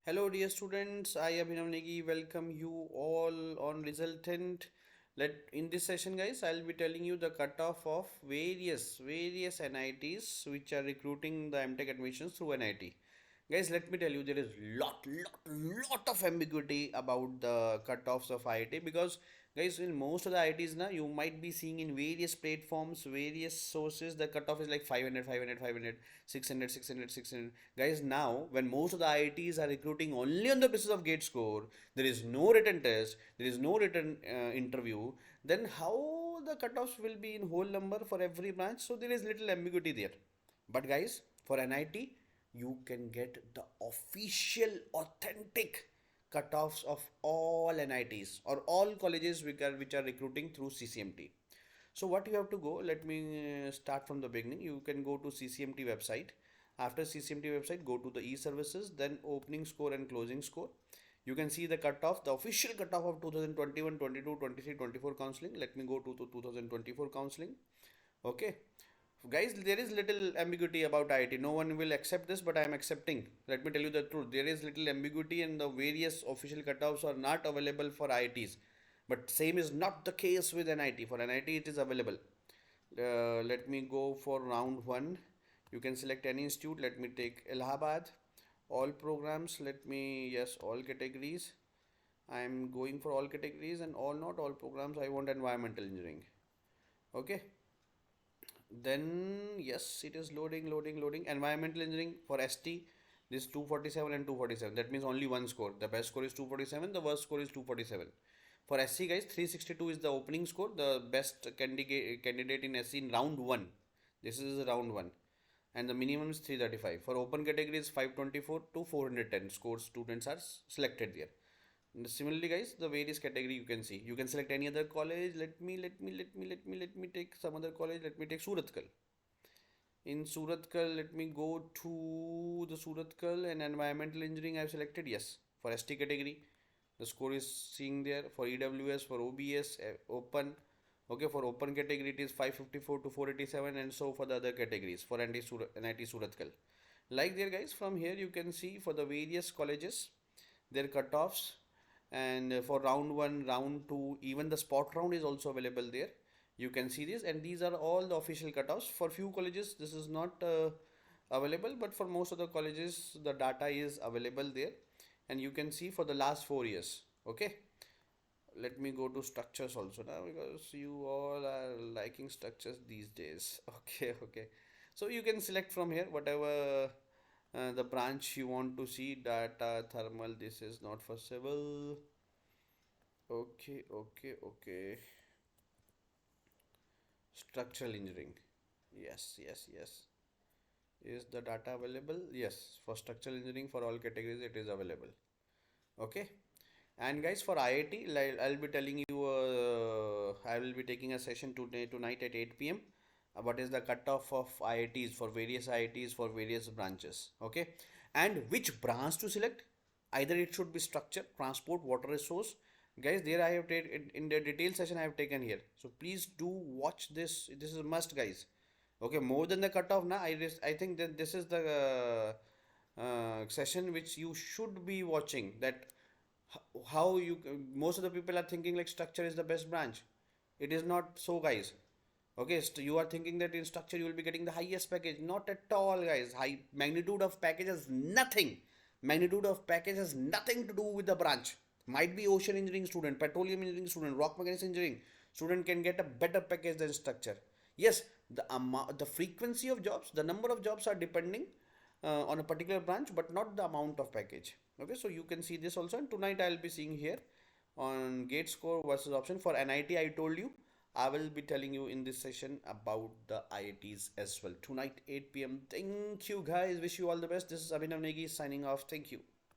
Hello, dear students. I Abhinav Negi welcome you all on Resultant. Let in this session, guys, I'll be telling you the cutoff of various NITs which are recruiting the M.Tech admissions through NIT. Guys, let me tell you, there is lot of ambiguity about the cutoffs of IIT because, guys, in most of the IITs now, you might be seeing in various platforms, various sources, the cutoff is like 500, 500, 600. Guys, now, when most of the IITs are recruiting only on the basis of gate score, there is no written test, there is no written interview, then how the cutoffs will be in whole number for every branch? So there is little ambiguity there. But guys, for NIT, you can get the official, authentic cutoffs of all NITs or all colleges which are recruiting through CCMT. So what you have to go, let me start from the beginning. You can go to CCMT website. After CCMT website, go to the e-services, then opening score and closing score. You can see the cutoff, the official cutoff of 2021, 22, 23, 24 counseling. Let me go to 2024 counseling. Okay. Guys, there is little ambiguity about IIT. No one will accept this, but I am accepting. Let me tell you the truth. There is little ambiguity and the various official cutoffs are not available for IITs. But same is not the case with NIT. For NIT, it is available. Let me go for round one. You can select any institute. Let me take Allahabad. All programs. Let me, yes, all categories. I am going for all categories and all not all programs. I want environmental engineering. Okay. Then yes, it is loading. Environmental engineering for ST, this 247 and 247. That means only one score. The best score is 247, the worst score is 247. For SC, guys, 362 is the opening score. The best candidate in SC in round one. This is round one. And the minimum is 335. For open categories, 524 to 410 scores students are selected there. And similarly, guys, the various category you can see. You can select any other college. Let me take some other college. Let me take Suratkal. In Suratkal, let me go to the Suratkal and environmental engineering. I have selected yes for ST category. The score is seeing there for EWS, for OBS, open. Okay, for open category it is 554 to 487, and so for the other categories for NIT Suratkal. Like there, guys, from here you can see for the various colleges their cutoffs, and for round one, round two, even the spot round is also available there. You can see this, and these are all the official cutoffs. For few colleges this is not available, but for most of the colleges the data is available there, and you can see for the last 4 years. Okay, let me go to structures also now because you all are liking structures these days. Okay, so you can select from here whatever the branch you want to see. Data thermal, this is not for civil. Okay. Structural engineering, yes. Is the data available? Yes, for structural engineering for all categories it is available. Okay. And guys, for IIT, like I'll be telling you, I will be taking a session today tonight at 8 p.m. What is the cutoff of IITs for various IITs for various branches? Okay, and which branch to select? Either it should be structure, transport, water resource. Guys, there I have taken in the detailed session I have taken here. So please do watch this. This is a must, guys. Okay, more than the cutoff now. I think that this is the session which you should be watching. That how you most of the people are thinking like structure is the best branch. It is not so, guys. Okay, so you are thinking that in structure you will be getting the highest package. Not at all, guys. High magnitude of package has nothing. Magnitude of package has nothing to do with the branch. Might be ocean engineering student, petroleum engineering student, rock mechanics engineering student can get a better package than structure. Yes, the amount, the frequency of jobs, the number of jobs are depending on a particular branch, but not the amount of package. Okay, so you can see this also, and tonight I'll be seeing here on gate score versus option for NIT. I told you I will be telling you in this session about the IITs as well tonight 8 p.m. Thank you, guys. Wish you all the best. This is Abhinav Negi signing off. Thank you.